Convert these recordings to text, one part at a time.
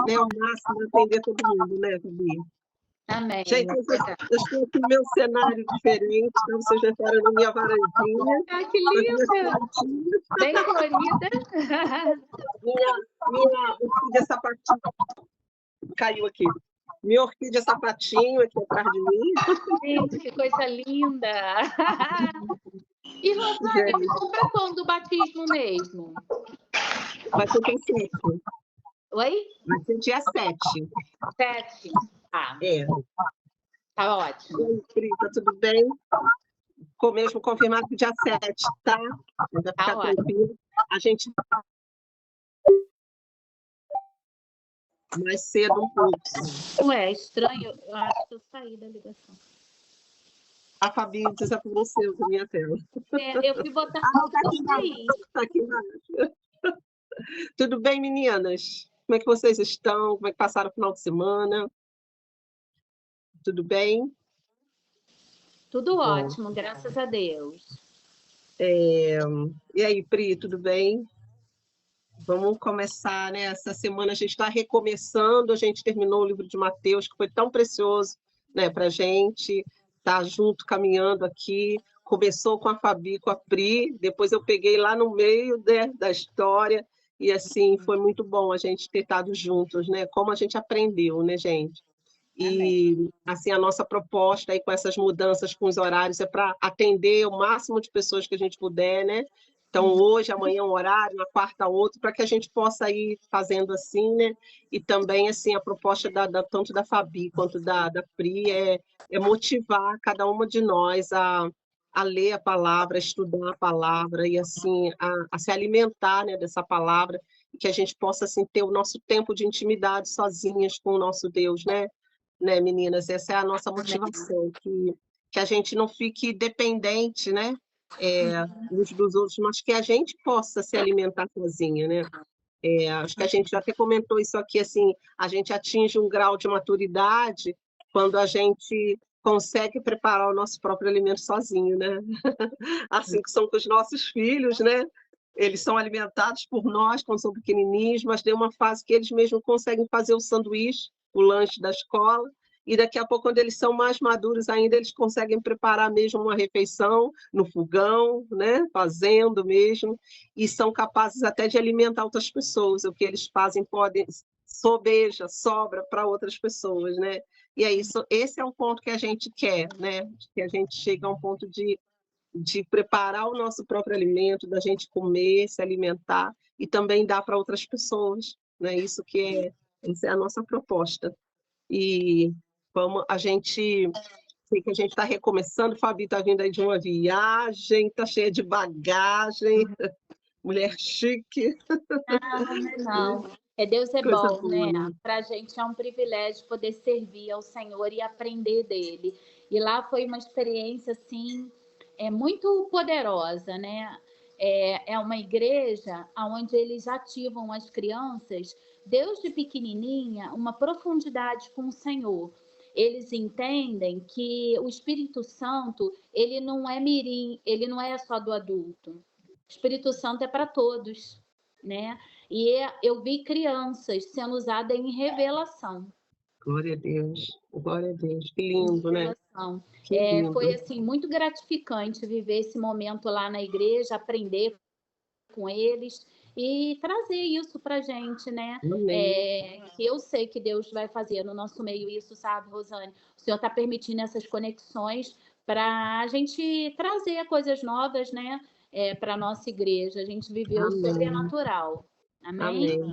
né, ao máximo atender todo mundo, né, Fabi? Amém. Gente, eu estou aqui no meu cenário diferente, então vocês reparam na minha varandinha, Ah, que com as minhas linda! plantinhas. Bem colorida. Minha orquídea sapatinho caiu aqui. Minha orquídea sapatinho aqui atrás de mim. Gente, que coisa linda! E, Rosane, Gente, ficou para quando o batismo mesmo? vai ser dia 7. Oi? Vai ser dia 7. 7. Ah, É. tá E ótimo. aí, Pri, tá tudo bem? Mesmo confirmado que dia 7, tá? Vai Tá ficar ótimo. tranquilo. A gente mais cedo um pouco. Ué, estranho. Eu acho que eu saí da ligação. A Fabi desapareceu da minha tela. Eu fui botar. Tá Eu aqui saí. embaixo. Tá aqui embaixo. Tudo bem, meninas? Como é que vocês estão? Como é que passaram o final de semana? Tudo bem? Tudo Bom. ótimo, graças a Deus. E aí, Pri, tudo bem? Vamos começar, né? Essa semana a gente está recomeçando, a gente terminou o livro de Mateus, que foi tão precioso, né, para a gente estar junto, caminhando aqui. Começou com a Fabi, com a Pri, depois eu peguei lá no meio, né, da história, e assim, foi muito bom a gente ter estado juntos, né? Como a gente aprendeu, né, gente? Amém. E assim, a nossa proposta aí com essas mudanças com os horários é para atender o máximo de pessoas que a gente puder, né? Então, hoje, amanhã um horário, na quarta outro, para que a gente possa ir fazendo assim, né? E também, assim, a proposta tanto da Fabi quanto da Pri é motivar cada uma de nós a ler a palavra, a estudar a palavra e, assim, a se alimentar, né, dessa palavra, e que a gente possa, assim, ter o nosso tempo de intimidade sozinhas com o nosso Deus, né, meninas? Essa é a nossa Amém. motivação, que a gente não fique dependente, né, uns dos outros, mas que a gente possa se alimentar sozinha, né? Acho que a gente já até comentou isso aqui, assim, a gente atinge um grau de maturidade quando a gente consegue preparar o nosso próprio alimento sozinho, né? Assim que são com os nossos filhos, né? Eles são alimentados por nós quando são pequenininhos, mas tem uma fase que eles mesmos conseguem fazer o sanduíche, o lanche da escola, e daqui a pouco, quando eles são mais maduros ainda, eles conseguem preparar mesmo uma refeição no fogão, né? Fazendo mesmo, e são capazes até de alimentar outras pessoas. O que eles fazem pode sobeja, sobra para outras pessoas, né? E é isso, esse é um ponto que a gente quer, né? Que a gente chega a um ponto de preparar o nosso próprio alimento, da gente comer, se alimentar e também dar para outras pessoas, né? Essa é a nossa proposta. E vamos, sei que a gente está recomeçando, Fabi está vindo aí de uma viagem, está cheia de bagagem, mulher chique, Não. Deus é coisa bom, né? boa, né? Para a gente é um privilégio poder servir ao Senhor e aprender dele. E lá foi uma experiência assim, muito poderosa, né? É uma igreja onde eles ativam as crianças, desde pequenininha, uma profundidade com o Senhor. Eles entendem que o Espírito Santo, ele não é mirim, ele não é só do adulto. O Espírito Santo é para todos, né? E eu vi crianças sendo usadas em revelação. Glória a Deus, que Em lindo, né? revelação. Que Foi lindo. assim muito gratificante viver esse momento lá na igreja, aprender com eles e trazer isso para gente, né? Amém. Que eu sei que Deus vai fazer no nosso meio isso, sabe, Rosane? O Senhor está permitindo essas conexões para a gente trazer coisas novas, né? Para a nossa igreja. A gente viveu o Amém. sobrenatural. Amém? Amém.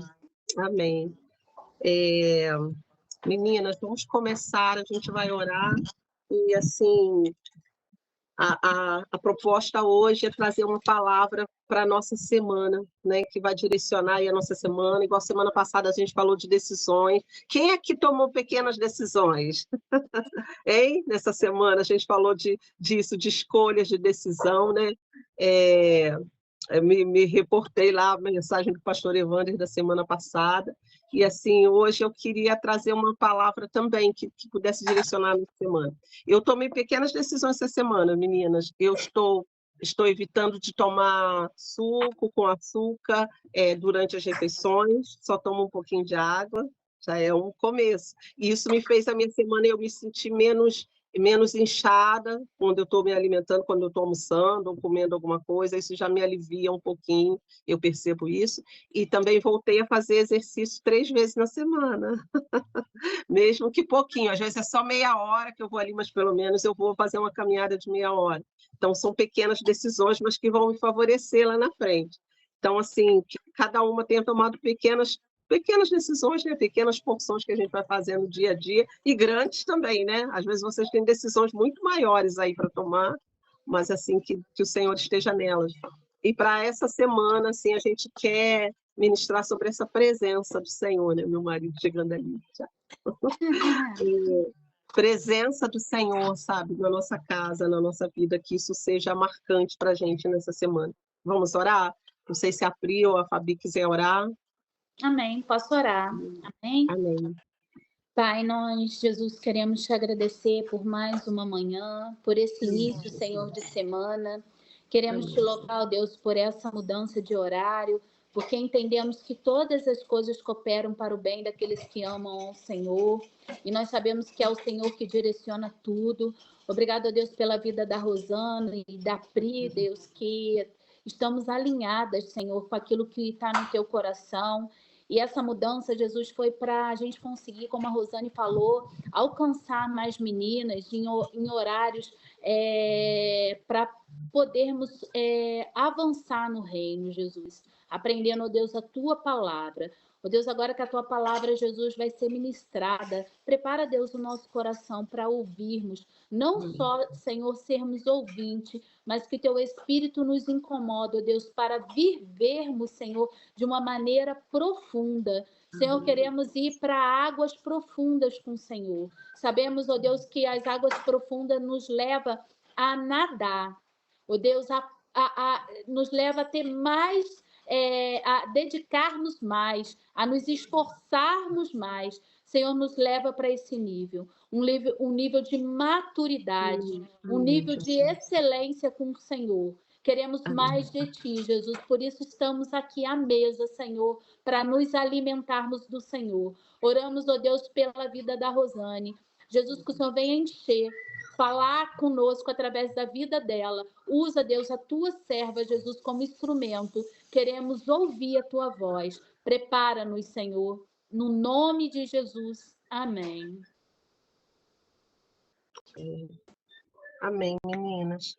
Amém. É, meninas, vamos começar, a gente vai orar e assim a proposta hoje é trazer uma palavra para a nossa semana, né, que vai direcionar aí a nossa semana, igual semana passada a gente falou de decisões. Quem é que tomou pequenas decisões? Hein? Nessa semana a gente falou disso, de escolhas de decisão, né? É, me reportei lá a mensagem do pastor Evander da semana passada, e assim, hoje eu queria trazer uma palavra também que pudesse direcionar a minha semana. Eu tomei pequenas decisões essa semana, meninas. Eu estou evitando de tomar suco com açúcar durante as refeições, só tomo um pouquinho de água. já é um começo. E isso me fez a minha semana eu me sentir menos inchada quando eu estou me alimentando, quando eu estou almoçando ou comendo alguma coisa, isso já me alivia um pouquinho, eu percebo isso. E também voltei a fazer exercício 3 vezes na semana, mesmo que pouquinho, às vezes é só meia hora que eu vou ali, mas pelo menos eu vou fazer uma caminhada de meia hora. Então são pequenas decisões, mas que vão me favorecer lá na frente. Então, assim, que cada uma tenha tomado pequenas decisões, né, pequenas porções que a gente vai fazendo dia a dia, e grandes também, né. Às vezes vocês têm decisões muito maiores aí para tomar, mas assim, que o Senhor esteja nelas. E para essa semana, assim, a gente quer ministrar sobre essa presença do Senhor, né, meu marido chegando ali já. Presença do Senhor, sabe, na nossa casa, na nossa vida, que isso seja marcante para a gente nessa semana. Vamos orar? Não sei se a Pri ou a Fabi quiser orar. Amém. Posso orar? Amém? Amém. Pai, nós, Jesus, queremos te agradecer por mais uma manhã, por esse início, Senhor, de semana. Queremos te louvar, ó Deus, por essa mudança de horário, porque entendemos que todas as coisas cooperam para o bem daqueles que amam ao Senhor. E nós sabemos que é o Senhor que direciona tudo. Obrigado, ó Deus, pela vida da Rosana e da Pri, Deus, que estamos alinhadas, Senhor, com aquilo que está no teu coração. E essa mudança, Jesus, foi para a gente conseguir, como a Rosane falou, alcançar mais meninas em horários para podermos avançar no reino, Jesus. Aprendendo, ó Deus, a tua palavra. Ó Deus, agora que a tua palavra, Jesus, vai ser ministrada, prepara, Deus, o nosso coração para ouvirmos. Não só, Senhor, sermos ouvintes, mas que teu Espírito nos incomoda, ó Deus, para vivermos, Senhor, de uma maneira profunda. Senhor, queremos ir para águas profundas com o Senhor. Sabemos, ó Deus, que as águas profundas nos levam a nadar. Ó Deus, nos leva a ter mais, a dedicar-nos mais, a nos esforçarmos mais. Senhor, nos leva para esse nível. Um nível de maturidade, um nível de excelência com o Senhor. Queremos mais de Ti, Jesus. Por isso estamos aqui à mesa, Senhor, para nos alimentarmos do Senhor. Oramos, ó Deus, pela vida da Rosane. Jesus, que o Senhor venha encher, falar conosco através da vida dela. Usa, Deus, a Tua serva, Jesus, como instrumento. Queremos ouvir a Tua voz. Prepara-nos, Senhor. No nome de Jesus. Amém. Amém, meninas.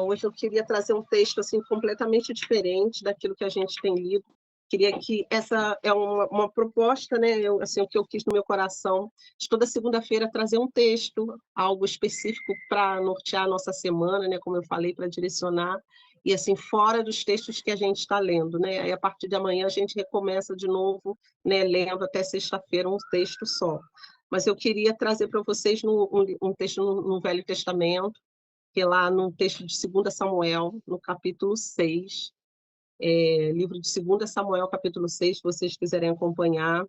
Hoje eu queria trazer um texto assim completamente diferente daquilo que a gente tem lido. Queria que essa é uma proposta, né? Assim, o que eu quis no meu coração, de toda segunda-feira trazer um texto, algo específico para nortear a nossa semana, né? Como eu falei, para direcionar, e assim, fora dos textos que a gente está lendo, né? Aí a partir de amanhã a gente recomeça de novo, né? Lendo até sexta-feira um texto só. Mas eu queria trazer para vocês um texto no Velho Testamento, que é lá no texto de 2 Samuel, no capítulo 6, livro de 2 Samuel, capítulo 6, se vocês quiserem acompanhar,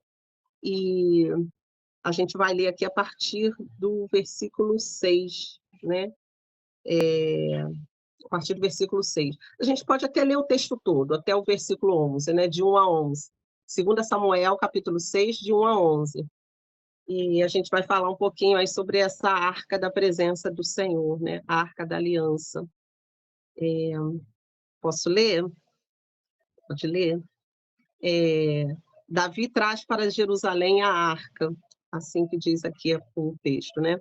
e a gente vai ler aqui a partir do versículo 6, né? A partir do versículo 6. A gente pode até ler o texto todo, até o versículo 11, né? De 1 a 11. 2 Samuel, capítulo 6, de 1 a 11. E a gente vai falar um pouquinho aí sobre essa arca da presença do Senhor, né? A arca da aliança. Posso ler? Pode ler? Davi traz para Jerusalém a arca, assim que diz aqui o texto, né?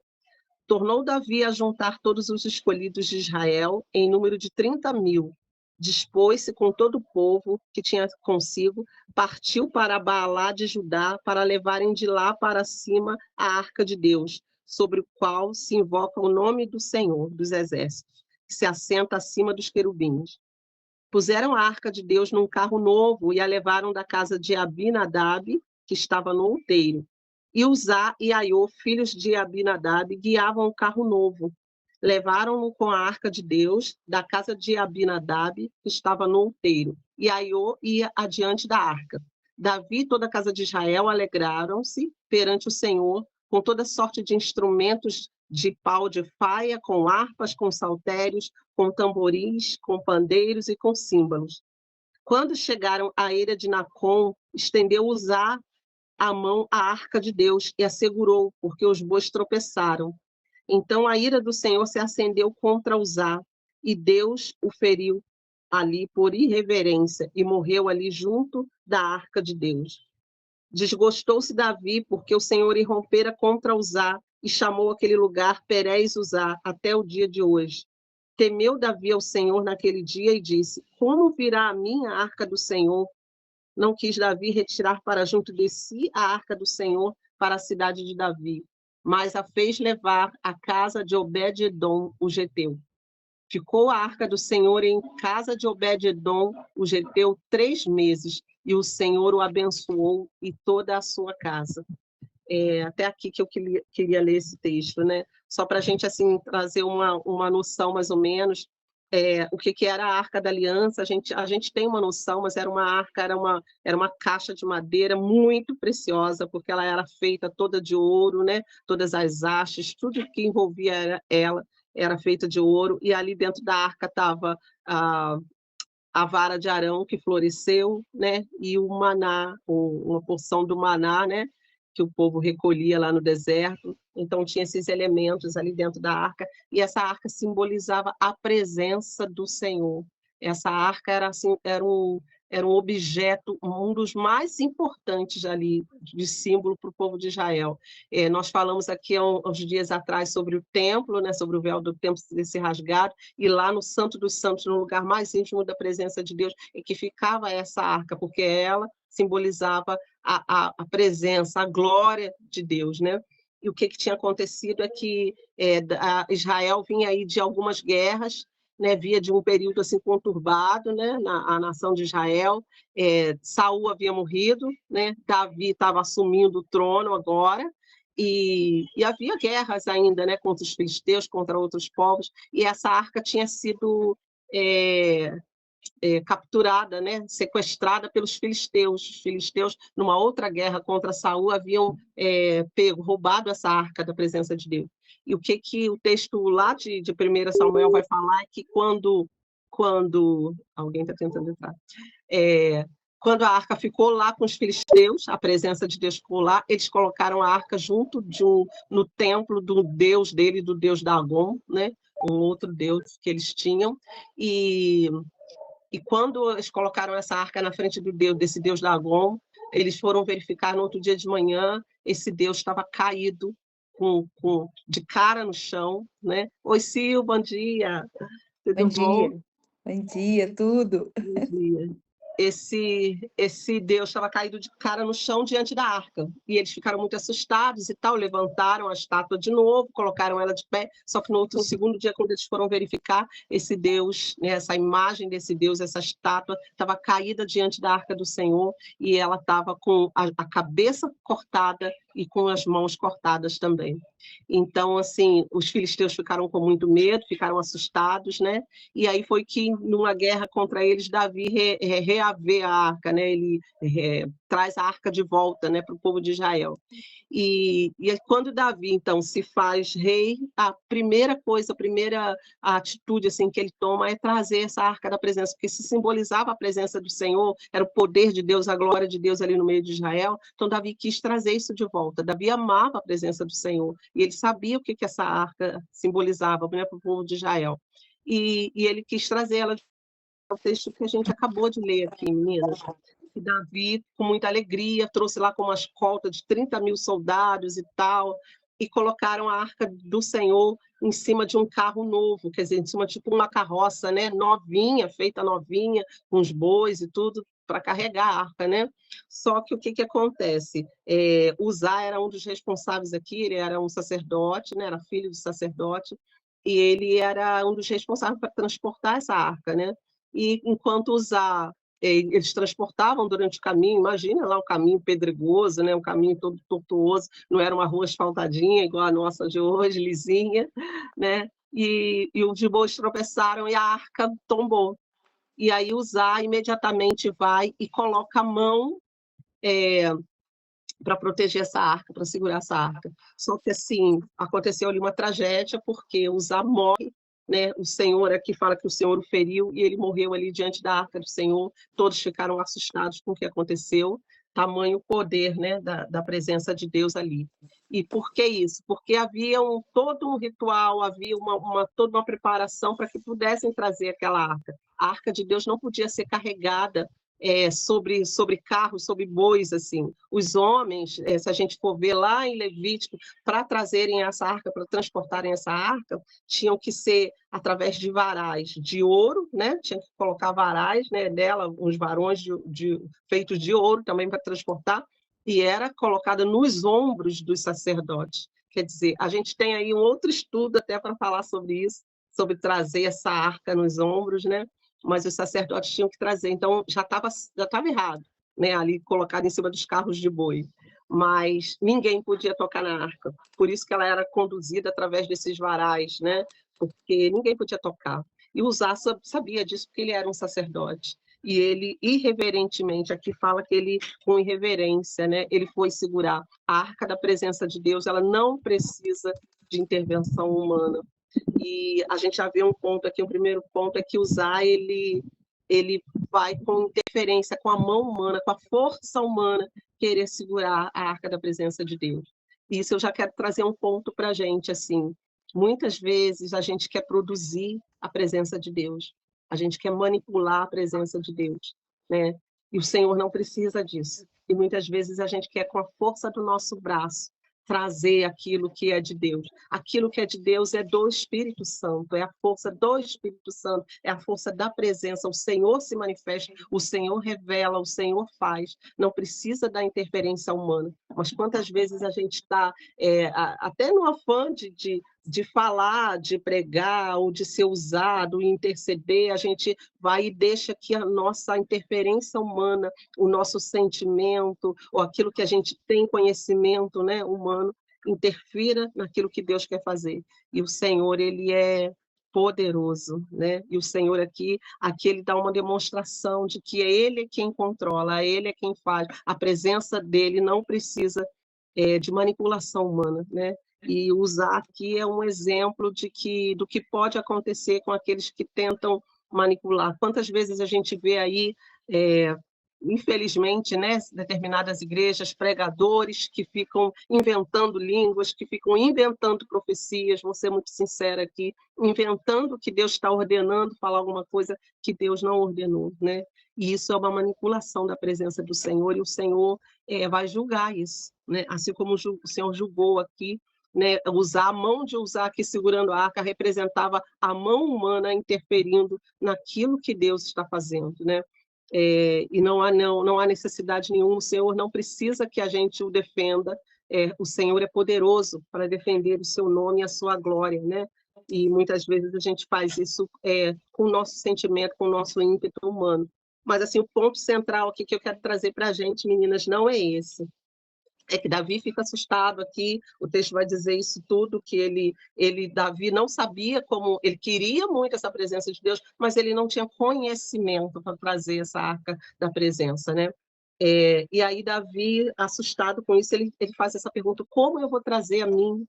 Tornou Davi a juntar todos os escolhidos de Israel, em número de 30.000. Dispôs-se com todo o povo que tinha consigo, partiu para Baalá de Judá, para levarem de lá para cima a arca de Deus, sobre o qual se invoca o nome do Senhor dos Exércitos, que se assenta acima dos querubins. Puseram a arca de Deus num carro novo e a levaram da casa de Abinadab, que estava no outeiro. E Uzá e Aiô, filhos de Abinadab, guiavam o carro novo. Levaram-no com a arca de Deus da casa de Abinadab, que estava no outeiro. E Aiô ia adiante da arca. Davi e toda a casa de Israel alegraram-se perante o Senhor com toda sorte de instrumentos de pau de faia, com harpas, com saltérios, com tamboris, com pandeiros e com símbolos. Quando chegaram à eira de Nacon, estendeu Uzá a mão à arca de Deus e a segurou, porque os bois tropeçaram. Então a ira do Senhor se acendeu contra Uzá, e Deus o feriu ali por irreverência, e morreu ali junto da arca de Deus. Desgostou-se Davi, porque o Senhor irrompera contra Uzá, e chamou aquele lugar Perez Uzá, até o dia de hoje. Temeu Davi ao Senhor naquele dia e disse: como virá a mim a arca do Senhor? Não quis Davi retirar para junto de si a arca do Senhor para a cidade de Davi, mas a fez levar à casa de Obed-edom, o geteu. Ficou a arca do Senhor em casa de Obed-edom, o geteu, 3 meses, e o Senhor o abençoou e toda a sua casa. Até aqui que eu queria ler esse texto, né? Só para a gente assim, trazer uma noção mais ou menos o que era a Arca da Aliança. A gente tem uma noção, mas era uma arca, era uma caixa de madeira muito preciosa, porque ela era feita toda de ouro, né? Todas as hastes, tudo que envolvia ela era feita de ouro, e ali dentro da arca estava a vara de Arão que floresceu, né? E o maná, uma porção do maná, né? Que o povo recolhia lá no deserto. Então tinha esses elementos ali dentro da arca, e essa arca simbolizava a presença do Senhor. Essa arca era assim, era um objeto, um dos mais importantes ali de símbolo para o povo de Israel. Nós falamos aqui há uns dias atrás sobre o templo, né, sobre o véu do templo ter se rasgado, e lá no Santo dos Santos, no lugar mais íntimo da presença de Deus, é que ficava essa arca, porque ela simbolizava a presença, a glória de Deus, né? E o que tinha acontecido é que Israel vinha aí de algumas guerras, né, via de um período assim conturbado, né, a nação de Israel. Saul havia morrido, né, Davi estava assumindo o trono agora, e havia guerras ainda, né, contra os filisteus, contra outros povos, e essa arca tinha sido capturada, né, sequestrada pelos filisteus. Os filisteus, numa outra guerra contra Saul, haviam roubado essa arca da presença de Deus. E o que o texto lá de 1 Samuel vai falar é que quando alguém está tentando entrar, quando a arca ficou lá com os filisteus, a presença de Deus ficou lá, eles colocaram a arca junto no templo do deus dele, do deus Dagon, né, um outro deus que eles tinham, e quando eles colocaram essa arca na frente desse deus Dagon, eles foram verificar no outro dia de manhã, esse deus estava caído, de cara no chão, né? Oi, Sil, bom dia. Tudo Bom bom? dia. Bom dia, tudo. Bom dia. Esse Deus estava caído de cara no chão diante da arca, e eles ficaram muito assustados e tal, levantaram a estátua de novo, colocaram ela de pé, só que no outro segundo dia, quando eles foram verificar, esse Deus, né, essa imagem desse Deus, essa estátua, estava caída diante da arca do Senhor, e ela estava com a cabeça cortada e com as mãos cortadas também. Então, assim, os filisteus ficaram com muito medo, ficaram assustados, né? E aí foi que, numa guerra contra eles, Davi reavê a arca, né? Ele traz a arca de volta, né, para o povo de Israel. E quando Davi, então, se faz rei, a primeira atitude assim, que ele toma é trazer essa arca da presença, porque se simbolizava a presença do Senhor, era o poder de Deus, a glória de Deus ali no meio de Israel. Então, Davi quis trazer isso de volta. Davi amava a presença do Senhor, e ele sabia o que essa arca simbolizava, né, para o povo de Israel. E ele quis trazer ela, o texto que a gente acabou de ler aqui, meninas. E Davi, com muita alegria, trouxe lá com uma escolta de 30 mil soldados e tal, e colocaram a arca do Senhor em cima de um carro novo, quer dizer, em cima tipo uma carroça, né, novinha, feita novinha, com os bois e tudo, para carregar a arca, né? Só que o que acontece? Uzá era um dos responsáveis aqui, ele era um sacerdote, né, era filho do sacerdote, e ele era um dos responsáveis para transportar essa arca, né? E enquanto Uzá eles transportavam durante o caminho, imagina lá um caminho pedregoso, né, um caminho todo tortuoso, não era uma rua asfaltadinha igual a nossa de hoje, lisinha, né, e os bois tropeçaram e a arca tombou. E aí Uzá imediatamente vai e coloca a mão para proteger essa arca, para segurar essa arca. Só que assim, aconteceu ali uma tragédia, porque Uzá morre, né? O Senhor aqui fala que o Senhor o feriu, e ele morreu ali diante da arca do Senhor. Todos ficaram assustados com o que aconteceu, tamanho poder, né, da presença de Deus ali. E por que isso? Porque havia todo um ritual, havia toda uma preparação para que pudessem trazer aquela arca. A arca de Deus não podia ser carregada sobre carros, sobre bois, assim. Os homens, se a gente for ver lá em Levítico, para trazerem essa arca, para transportarem essa arca, tinham que ser através de varais de ouro, né? Tinha que colocar varais, né, dela, uns varões feitos de ouro também para transportar, e era colocada nos ombros dos sacerdotes. Quer dizer, a gente tem aí um outro estudo até para falar sobre isso, sobre trazer essa arca nos ombros, né? Mas os sacerdotes tinham que trazer, então já estava errado, né? Ali colocado em cima dos carros de boi. Mas ninguém podia tocar na arca, por isso que ela era conduzida através desses varais, né? Porque ninguém podia tocar. E Uzá sabia disso porque ele era um sacerdote. E ele, irreverentemente, aqui fala que ele, com irreverência, né, ele foi segurar. A arca da presença de Deus, ela não precisa de intervenção humana. E a gente já vê um ponto aqui, o primeiro ponto é que Uzá, ele vai com interferência, com a mão humana, com a força humana, querer segurar a arca da presença de Deus. Isso eu já quero trazer um ponto para a gente, assim, muitas vezes a gente quer produzir a presença de Deus, a gente quer manipular a presença de Deus, né? E o Senhor não precisa disso. E muitas vezes a gente quer, com a força do nosso braço, trazer aquilo que é de Deus. Aquilo que é de Deus é do Espírito Santo, é a força do Espírito Santo, é a força da presença. O Senhor se manifesta, o Senhor revela, o Senhor faz. Não precisa da interferência humana. Mas quantas vezes a gente está, até no afã de falar, de pregar, ou de ser usado, interceder, a gente vai e deixa que a nossa interferência humana, o nosso sentimento, ou aquilo que a gente tem conhecimento, né, humano, interfira naquilo que Deus quer fazer. E o Senhor, ele é poderoso, né? E o Senhor aqui ele dá uma demonstração de que é Ele quem controla, Ele é quem faz. A presença dele não precisa de manipulação humana, né? E usar aqui é um exemplo do que pode acontecer com aqueles que tentam manipular. Quantas vezes a gente vê aí, infelizmente, né, determinadas igrejas, pregadores que ficam inventando línguas, que ficam inventando profecias, vou ser muito sincera aqui, inventando que Deus está ordenando falar alguma coisa que Deus não ordenou, né? E isso é uma manipulação da presença do Senhor, e o Senhor vai julgar isso, né? Assim como o Senhor julgou aqui, né? A mão de Uzá aqui segurando a arca representava a mão humana interferindo naquilo que Deus está fazendo, né? E não há necessidade nenhuma, o Senhor não precisa que a gente o defenda, o Senhor é poderoso para defender o seu nome e a sua glória, né? E muitas vezes a gente faz isso com o nosso sentimento, com o nosso ímpeto humano. Mas assim, o ponto central aqui que eu quero trazer para a gente, meninas, não é esse. É que Davi fica assustado aqui, o texto vai dizer isso tudo, que Davi não sabia como, ele queria muito essa presença de Deus, mas ele não tinha conhecimento para trazer essa arca da presença, né? E aí Davi, assustado com isso, ele faz essa pergunta, como eu vou trazer a mim?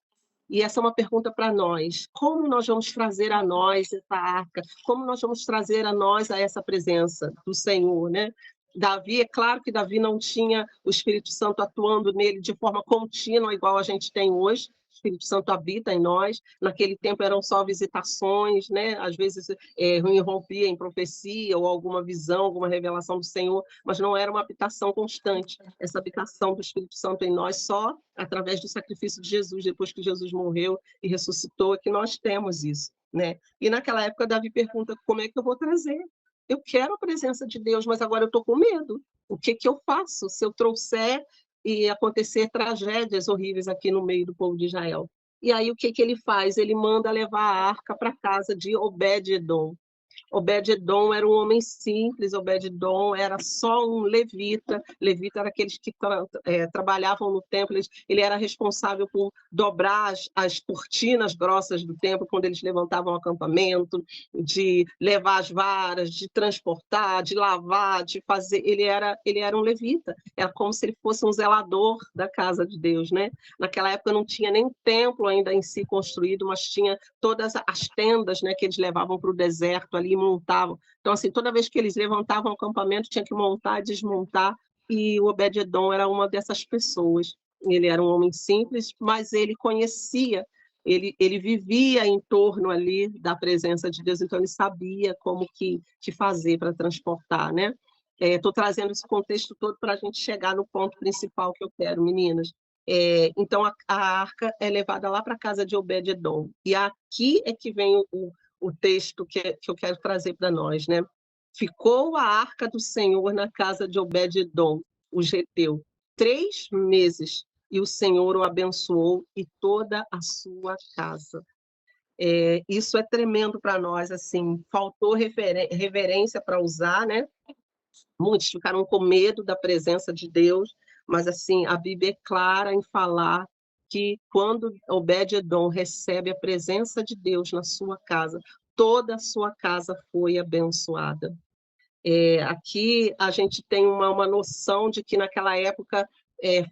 E essa é uma pergunta para nós, como nós vamos trazer a nós essa arca? Como nós vamos trazer a nós a essa presença do Senhor, né? Davi, é claro que Davi não tinha o Espírito Santo atuando nele de forma contínua, igual a gente tem hoje. O Espírito Santo habita em nós. Naquele tempo eram só visitações, né? Às vezes irrompia em profecia ou alguma visão, alguma revelação do Senhor, mas não era uma habitação constante. Essa habitação do Espírito Santo em nós só através do sacrifício de Jesus, depois que Jesus morreu e ressuscitou, é que nós temos isso, né? E naquela época Davi pergunta, como é que eu vou trazer? Eu quero a presença de Deus, mas agora eu estou com medo. O que eu faço se eu trouxer e acontecer tragédias horríveis aqui no meio do povo de Israel? E aí o que ele faz? Ele manda levar a arca para a casa de Obed-edom. Obed-edom era um homem simples, Obed-edom era só um levita. Levita era aqueles que trabalhavam no templo, ele era responsável por dobrar as cortinas grossas do templo quando eles levantavam o acampamento, de levar as varas, de transportar, de lavar, de fazer. Ele era um levita, era como se ele fosse um zelador da casa de Deus, né? Naquela época não tinha nem templo ainda em si construído, mas tinha todas as tendas, né, que eles levavam para o deserto ali e montavam. Então, assim, toda vez que eles levantavam o acampamento, tinha que montar e desmontar e o Obed-edom era uma dessas pessoas. Ele era um homem simples, mas ele conhecia, ele vivia em torno ali da presença de Deus, então ele sabia como que fazer para transportar, né? Estou trazendo esse contexto todo para a gente chegar no ponto principal que eu quero, meninas. Então, a arca é levada lá para a casa de Obed-edom. E aqui é que vem o texto que eu quero trazer para nós, né? Ficou a arca do Senhor na casa de Obed-edom, o geteu, 3 meses, e o Senhor o abençoou e toda a sua casa. Isso é tremendo para nós, assim, faltou reverência para usar, né? Muitos ficaram com medo da presença de Deus, mas assim, a Bíblia é clara em falar que quando Obed-edom recebe a presença de Deus na sua casa, toda a sua casa foi abençoada. Aqui a gente tem uma noção de que naquela época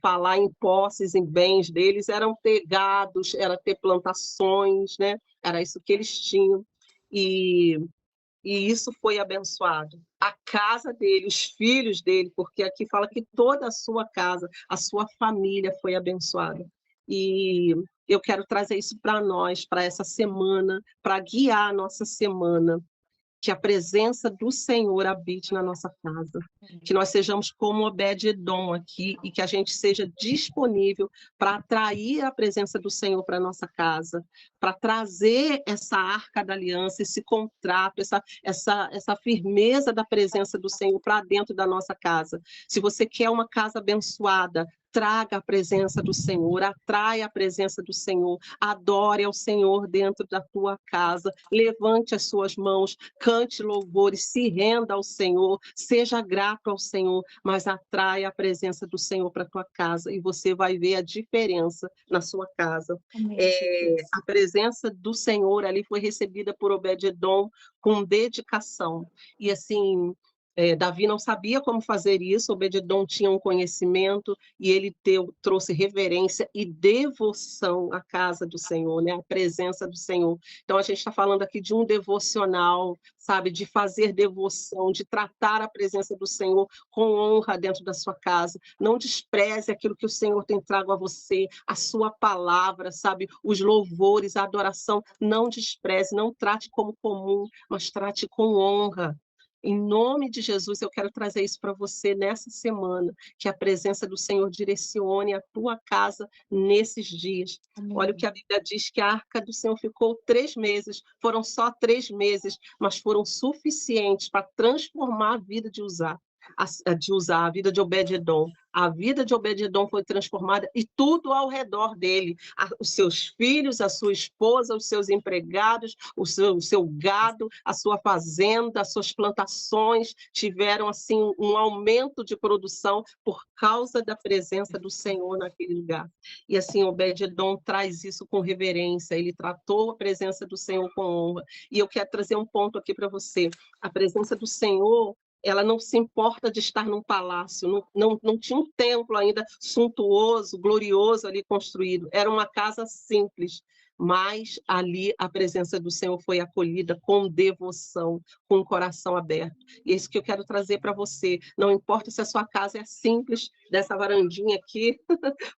falar em posses, em bens deles, eram ter gados, era ter plantações, né? Era isso que eles tinham. E isso foi abençoado. A casa dele, os filhos dele, porque aqui fala que toda a sua casa, a sua família foi abençoada. E eu quero trazer isso para nós, para essa semana, para guiar a nossa semana, que a presença do Senhor habite na nossa casa, que nós sejamos como Obed-edom aqui e que a gente seja disponível para atrair a presença do Senhor para a nossa casa, para trazer essa arca da aliança, esse contrato, essa firmeza da presença do Senhor para dentro da nossa casa. Se você quer uma casa abençoada, traga a presença do Senhor, atraia a presença do Senhor, adore ao Senhor dentro da tua casa, levante as suas mãos, cante louvores, se renda ao Senhor, seja grato ao Senhor, mas atraia a presença do Senhor para a tua casa e você vai ver a diferença na sua casa. A presença do Senhor ali foi recebida por Obed-edom com dedicação. E assim, Davi não sabia como fazer isso, Obed-edom tinha um conhecimento e ele trouxe reverência e devoção à casa do Senhor, né? À presença do Senhor. Então, a gente está falando aqui de um devocional, sabe? De fazer devoção, de tratar a presença do Senhor com honra dentro da sua casa. Não despreze aquilo que o Senhor tem trago a você, a sua palavra, sabe? Os louvores, a adoração. Não despreze, não trate como comum, mas trate com honra. Em nome de Jesus, eu quero trazer isso para você nessa semana, que a presença do Senhor direcione a tua casa nesses dias. Amém. Olha o que a Bíblia diz, que a arca do Senhor ficou 3 meses, foram só 3 meses, mas foram suficientes para transformar a vida de Uzá, a vida de Obed-edom. A vida de Obed-edom foi transformada e tudo ao redor dele, os seus filhos, a sua esposa, os seus empregados, o seu gado, a sua fazenda, as suas plantações tiveram assim um aumento de produção por causa da presença do Senhor naquele lugar. E assim, Obed-edom traz isso com reverência, ele tratou a presença do Senhor com honra. E eu quero trazer um ponto aqui para você. A presença do Senhor, ela não se importa de estar num palácio, não tinha um templo ainda suntuoso, glorioso ali construído, era uma casa simples, mas ali a presença do Senhor foi acolhida com devoção, com o coração aberto. E é isso que eu quero trazer para você. Não importa se a sua casa é simples, dessa varandinha aqui,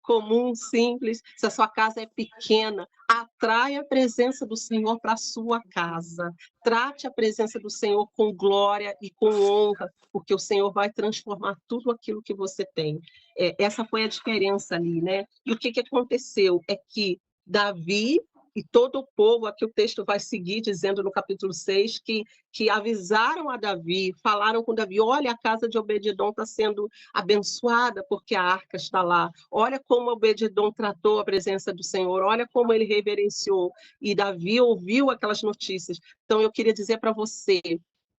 comum, simples, se a sua casa é pequena, atrai a presença do Senhor para a sua casa. Trate a presença do Senhor com glória e com honra, porque o Senhor vai transformar tudo aquilo que você tem. Essa foi a diferença ali, né? E o que aconteceu é que Davi e todo o povo, aqui o texto vai seguir dizendo no capítulo 6, que avisaram a Davi, falaram com Davi, olha, a casa de Obed-edom está sendo abençoada porque a arca está lá. Olha como Obed-edom tratou a presença do Senhor, olha como ele reverenciou. E Davi ouviu aquelas notícias. Então, eu queria dizer para você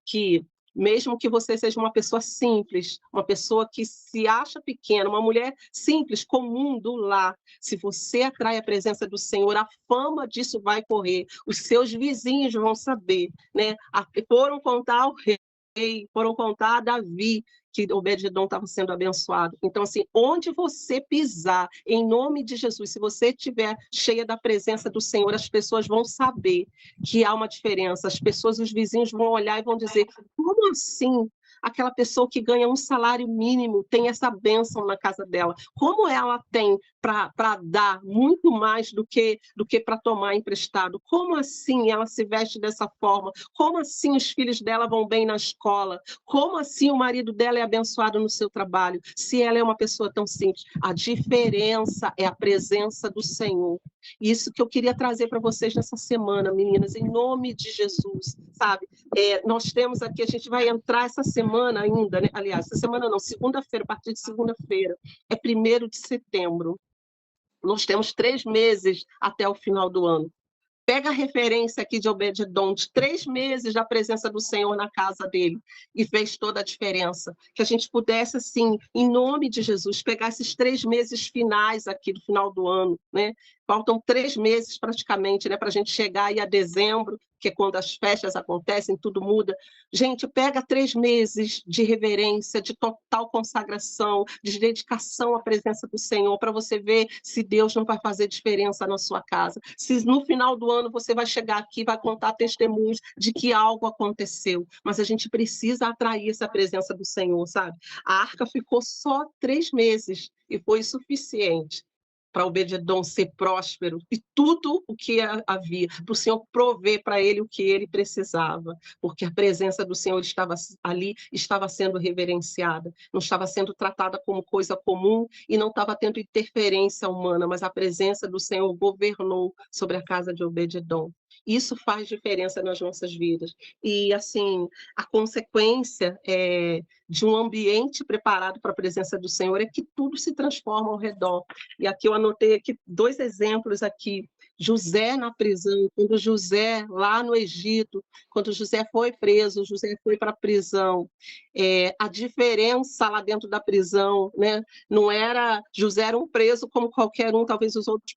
que mesmo que você seja uma pessoa simples, uma pessoa que se acha pequena, uma mulher simples, comum do lar, se você atrai a presença do Senhor, a fama disso vai correr, os seus vizinhos vão saber, né? Foram contar ao rei, foram contar a Davi, que Obed-edom estava sendo abençoado. Então, assim, onde você pisar, em nome de Jesus, se você estiver cheia da presença do Senhor, as pessoas vão saber que há uma diferença. As pessoas, os vizinhos vão olhar e vão dizer, como assim? aquela pessoa que ganha um salário mínimo tem essa bênção na casa dela? Como ela tem para dar muito mais do que para tomar emprestado? Como assim ela se veste dessa forma? Como assim os filhos dela vão bem na escola? Como assim o marido dela é abençoado no seu trabalho? Se ela é uma pessoa tão simples. A diferença é a presença do Senhor. Isso que eu queria trazer para vocês nessa semana, meninas, em nome de Jesus, sabe? Nós temos aqui, a gente vai entrar essa semana ainda, né? Aliás, essa semana não, segunda-feira, a partir de segunda-feira, é 1º de setembro. Nós temos 3 meses até o final do ano. Pega a referência aqui de Obed-edom, de 3 meses da presença do Senhor na casa dele, e fez toda a diferença. Que a gente pudesse, assim, em nome de Jesus, pegar esses 3 meses finais aqui do final do ano, né? Faltam 3 meses praticamente, né, para a gente chegar aí a dezembro, que é quando as festas acontecem, tudo muda. Gente, pega 3 meses de reverência, de total consagração, de dedicação à presença do Senhor, para você ver se Deus não vai fazer diferença na sua casa. Se no final do ano você vai chegar aqui e vai contar testemunhos de que algo aconteceu. Mas a gente precisa atrair essa presença do Senhor, sabe? A arca ficou só 3 meses e foi suficiente para Obed-edom ser próspero e tudo o que havia, para o Senhor prover para ele o que ele precisava, porque a presença do Senhor estava ali, estava sendo reverenciada, não estava sendo tratada como coisa comum e não estava tendo interferência humana, mas a presença do Senhor governou sobre a casa de Obed-edom. Isso faz diferença nas nossas vidas. E, assim, a consequência de um ambiente preparado para a presença do Senhor é que tudo se transforma ao redor. E aqui eu anotei aqui 2 exemplos aqui. José na prisão, quando José, lá no Egito, quando José foi preso, José foi para a prisão, a diferença lá dentro da prisão, né? Não era, José era um preso como qualquer um, talvez os outros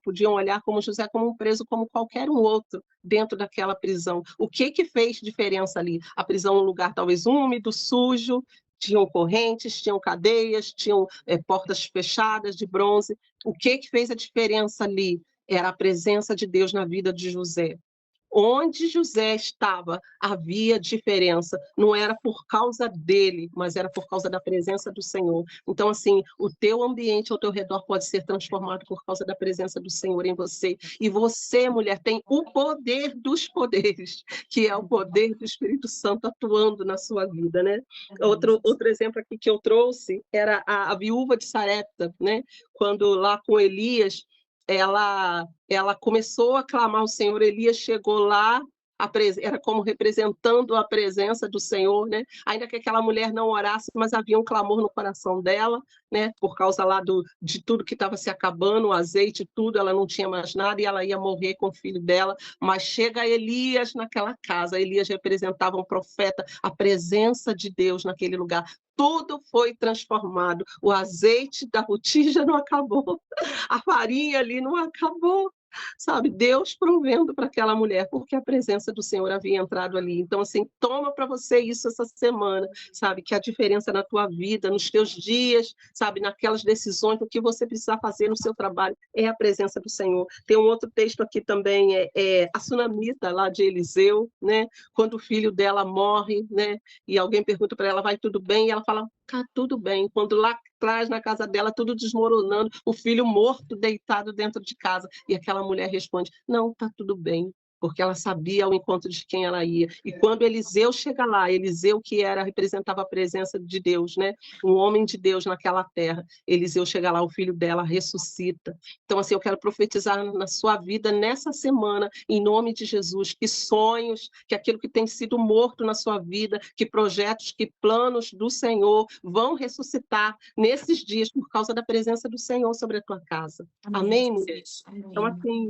podiam olhar como José como um preso como qualquer um outro dentro daquela prisão. O que fez diferença ali? A prisão é um lugar talvez úmido, sujo, tinham correntes, tinham cadeias, tinham portas fechadas de bronze. O que fez a diferença ali? Era a presença de Deus na vida de José. Onde José estava, havia diferença. Não era por causa dele, mas era por causa da presença do Senhor. Então, assim, o teu ambiente ao teu redor pode ser transformado por causa da presença do Senhor em você. E você, mulher, tem o poder dos poderes, que é o poder do Espírito Santo atuando na sua vida, né? Outro exemplo aqui que eu trouxe era a viúva de Sarepta, né? Quando lá com Elias, ela começou a clamar ao Senhor, Elias chegou lá, era como representando a presença do Senhor, né? Ainda que aquela mulher não orasse, mas havia um clamor no coração dela, né? Por causa lá de tudo que estava se acabando, o azeite, tudo, ela não tinha mais nada e ela ia morrer com o filho dela. Mas chega Elias naquela casa, Elias representava um profeta, a presença de Deus naquele lugar. Tudo foi transformado. O azeite da botija não acabou, a farinha ali não acabou, sabe? Deus provendo para aquela mulher, porque a presença do Senhor havia entrado ali. Então, assim, toma para você isso essa semana, sabe? Que a diferença na tua vida, nos teus dias, sabe? Naquelas decisões, o que você precisa fazer no seu trabalho é a presença do Senhor. Tem um outro texto aqui também, a sunamita lá de Eliseu, né? Quando o filho dela morre, né? E alguém pergunta para ela, vai tudo bem? E ela fala, tá tudo bem. Quando lá atrás, na casa dela, tudo desmoronando, o filho morto, deitado dentro de casa. E aquela mulher responde, não, tá tudo bem, porque ela sabia ao encontro de quem ela ia. E quando Eliseu chega lá, Eliseu que representava a presença de Deus, né? Um homem de Deus naquela terra, Eliseu chega lá, o filho dela ressuscita. Então, assim, eu quero profetizar na sua vida nessa semana, em nome de Jesus, que sonhos, que aquilo que tem sido morto na sua vida, que projetos, que planos do Senhor vão ressuscitar nesses dias por causa da presença do Senhor sobre a tua casa. Amém, mulheres? Então, assim,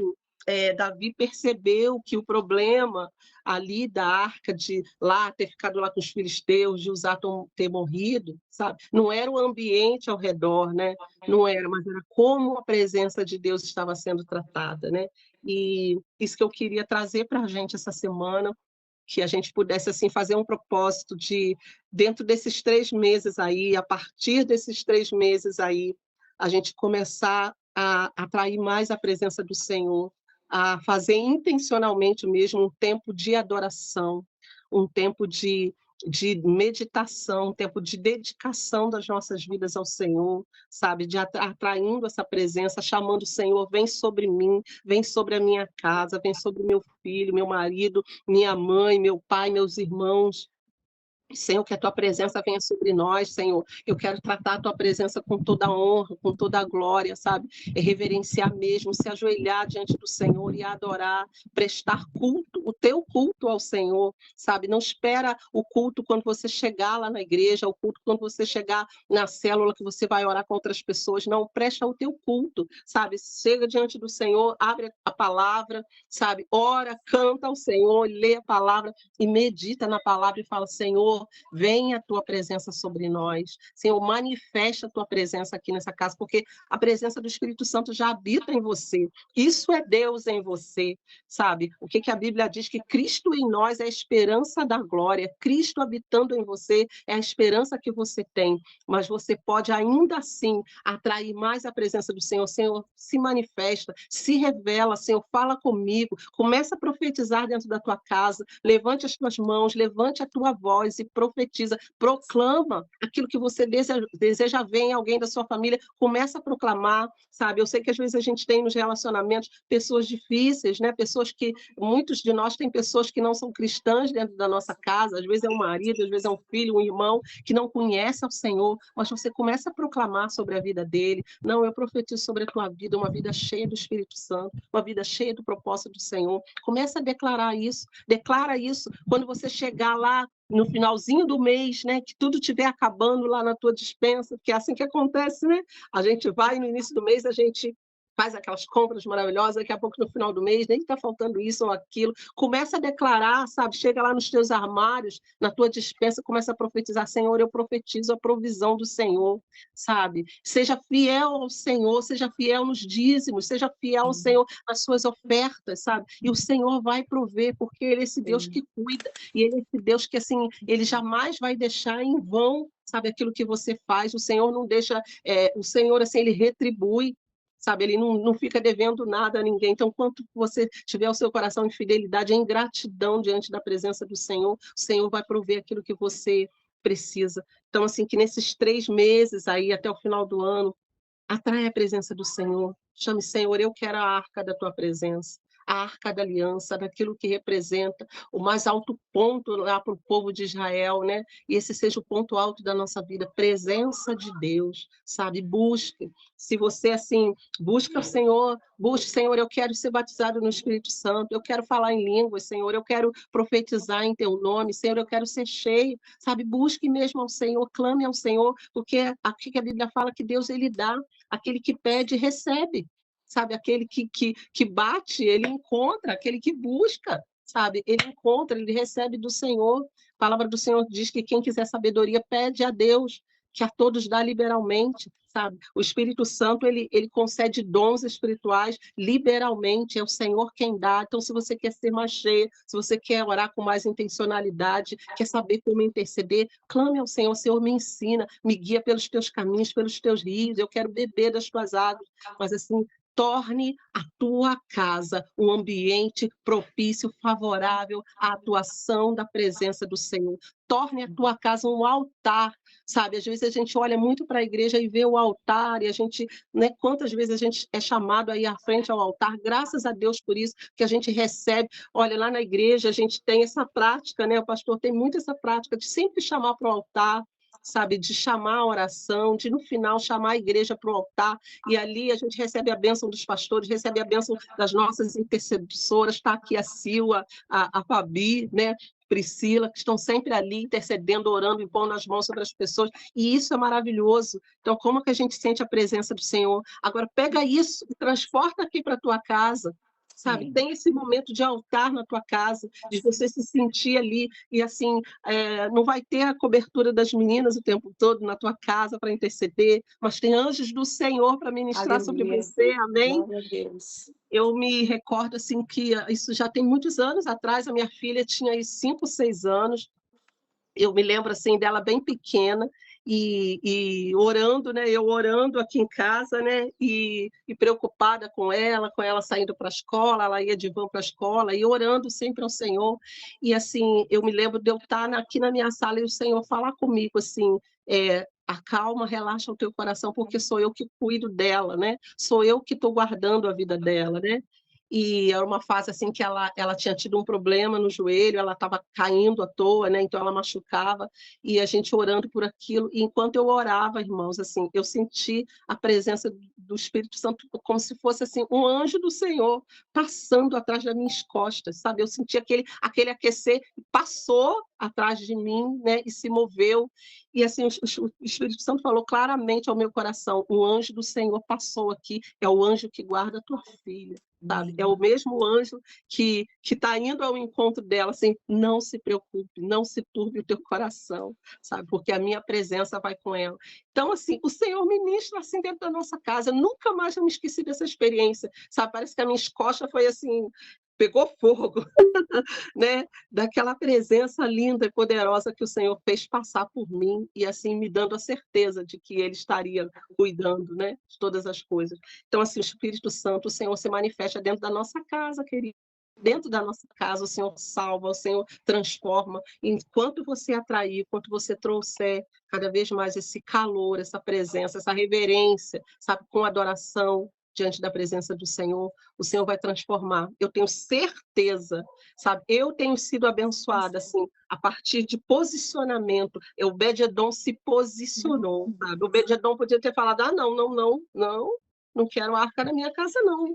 Davi percebeu que o problema ali da arca, de lá ter ficado lá com os filisteus, de Uzá ter morrido, sabe? Não era o ambiente ao redor, né? Não era, mas era como a presença de Deus estava sendo tratada, né? E isso que eu queria trazer para a gente essa semana, que a gente pudesse assim fazer um propósito de, dentro desses 3 meses aí, a partir desses 3 meses aí, a gente começar a atrair mais a presença do Senhor, a fazer intencionalmente mesmo um tempo de adoração, um tempo de de meditação, um tempo de dedicação das nossas vidas ao Senhor, sabe? De atraindo essa presença, chamando o Senhor, vem sobre mim, vem sobre a minha casa, vem sobre meu filho, meu marido, minha mãe, meu pai, meus irmãos. Senhor, que a tua presença venha sobre nós, Senhor. Eu quero tratar a tua presença com toda a honra, com toda a glória, sabe? É reverenciar mesmo, se ajoelhar diante do Senhor e adorar, prestar culto, o teu culto ao Senhor, sabe? Não espera o culto quando você chegar lá na igreja, o culto quando você chegar na célula que você vai orar com outras pessoas. Não, presta o teu culto, sabe? Chega diante do Senhor, abre a palavra, sabe? Ora, canta ao Senhor, lê a palavra e medita na palavra e fala, Senhor, venha a tua presença sobre nós. Senhor, manifesta a tua presença aqui nessa casa, porque a presença do Espírito Santo já habita em você. Isso é Deus em você, sabe? O que a Bíblia diz? Que Cristo em nós é a esperança da glória. Cristo habitando em você é a esperança que você tem. Mas você pode ainda assim atrair mais a presença do Senhor. Senhor, se manifesta, se revela, Senhor, fala comigo. Começa a profetizar dentro da tua casa. Levante as tuas mãos, levante a tua voz e profetiza, proclama aquilo que você deseja ver em alguém da sua família, começa a proclamar, sabe? Eu sei que às vezes a gente tem nos relacionamentos pessoas difíceis, né? Pessoas que, muitos de nós têm pessoas que não são cristãs dentro da nossa casa, às vezes é um marido, às vezes é um filho, um irmão, que não conhece ao Senhor, mas você começa a proclamar sobre a vida dele. Não, eu profetizo sobre a tua vida, uma vida cheia do Espírito Santo, uma vida cheia do propósito do Senhor. Começa a declarar isso, declara isso. Quando você chegar lá no finalzinho do mês, né, que tudo estiver acabando lá na tua despensa, porque é assim que acontece, né? A gente vai no início do mês, a gente faz aquelas compras maravilhosas, daqui a pouco no final do mês nem está faltando isso ou aquilo, começa a declarar, sabe, chega lá nos teus armários, na tua despensa, começa a profetizar, Senhor, eu profetizo a provisão do Senhor, sabe, seja fiel ao Senhor, seja fiel nos dízimos, seja fiel ao Senhor nas suas ofertas, sabe, e o Senhor vai prover, porque Ele é esse Deus que cuida, e Ele é esse Deus que, assim, Ele jamais vai deixar em vão, sabe, aquilo que você faz, o Senhor não deixa, o Senhor, assim, Ele retribui, sabe, ele não fica devendo nada a ninguém. Então, quanto você tiver o seu coração em fidelidade, em gratidão diante da presença do Senhor, o Senhor vai prover aquilo que você precisa. Então, assim, que nesses 3 meses aí, até o final do ano, atrai a presença do Senhor. Chame, Senhor, eu quero a arca da tua presença, a arca da aliança, daquilo que representa o mais alto ponto lá para o povo de Israel, né? E esse seja o ponto alto da nossa vida, presença de Deus, sabe? Busque. Se você, assim, busca o Senhor, busque, Senhor, eu quero ser batizado no Espírito Santo, eu quero falar em línguas, Senhor, eu quero profetizar em teu nome, Senhor, eu quero ser cheio, sabe? Busque mesmo ao Senhor, clame ao Senhor, porque aqui que a Bíblia fala que Deus, Ele dá, aquele que pede, recebe, sabe? Aquele que bate, ele encontra, aquele que busca, sabe? Ele encontra, ele recebe do Senhor. A palavra do Senhor diz que quem quiser sabedoria pede a Deus, que a todos dá liberalmente, sabe? O Espírito Santo, ele concede dons espirituais liberalmente, é o Senhor quem dá. Então, se você quer ser mais cheia, se você quer orar com mais intencionalidade, quer saber como interceder, clame ao Senhor, Senhor, me ensina, me guia pelos teus caminhos, pelos teus rios, eu quero beber das tuas águas, mas assim, torne a tua casa um ambiente propício, favorável à atuação da presença do Senhor. Torne a tua casa um altar, sabe? Às vezes a gente olha muito para a igreja e vê o altar, e a gente, né, quantas vezes a gente é chamado aí à frente ao altar, graças a Deus por isso, que a gente recebe. Olha, lá na igreja a gente tem essa prática, né? O pastor tem muito essa prática de sempre chamar para o altar, sabe, de chamar a oração, de no final chamar a igreja para o altar, e ali a gente recebe a bênção dos pastores, recebe a bênção das nossas intercessoras, está aqui a Silva, a Fabi, né, Priscila, que estão sempre ali intercedendo, orando, impondo as mãos sobre as pessoas, e isso é maravilhoso. Então, como que a gente sente a presença do Senhor? Agora, pega isso e transporta aqui para a tua casa, sabe? Sim. Tem esse momento de altar na tua casa, de você se sentir ali, e assim, não vai ter a cobertura das meninas o tempo todo na tua casa para interceder, mas tem anjos do Senhor para ministrar sobre Aleluia. você, amém? Glória a Deus. Eu me recordo assim que isso já tem muitos anos atrás, a minha filha tinha aí 5, 6 anos, eu me lembro assim dela bem pequena, e orando, né? Eu orando aqui em casa, né? E preocupada com ela saindo para a escola, ela ia de van para a escola, e orando sempre ao Senhor. E assim, eu me lembro de eu estar aqui na minha sala e o Senhor falar comigo assim, acalma, relaxa o teu coração, porque sou eu que cuido dela, né? Sou eu que estou guardando a vida dela, né? E era uma fase assim que ela tinha tido um problema no joelho, ela estava caindo à toa, né? Então ela machucava, e a gente orando por aquilo. E enquanto eu orava, irmãos, assim, eu senti a presença do Espírito Santo como se fosse assim um anjo do Senhor passando atrás das minhas costas, sabe? Eu senti aquele aquecer, passou atrás de mim, né? E se moveu. E assim, o Espírito Santo falou claramente ao meu coração: o anjo do Senhor passou aqui, é o anjo que guarda a tua filha. Sabe? É o mesmo anjo que está indo ao encontro dela, assim, não se preocupe, não se turbe o teu coração, sabe? Porque a minha presença vai com ela. Então, assim, o Senhor ministra assim dentro da nossa casa. Eu nunca mais eu me esqueci dessa experiência, sabe? Parece que a minha coxa foi assim, pegou fogo, né? Daquela presença linda e poderosa que o Senhor fez passar por mim e assim me dando a certeza de que Ele estaria cuidando, né, de todas as coisas. Então, assim, o Espírito Santo, o Senhor se manifesta dentro da nossa casa, querido. Dentro da nossa casa, o Senhor salva, o Senhor transforma. Enquanto você atrair, enquanto você trouxer cada vez mais esse calor, essa presença, essa reverência, sabe, com adoração diante da presença do Senhor, o Senhor vai transformar. Eu tenho certeza, sabe? Eu tenho sido abençoada, assim, a partir de posicionamento. Obed-edom se posicionou, sabe? Obed-edom podia ter falado, não quero arca na minha casa, não.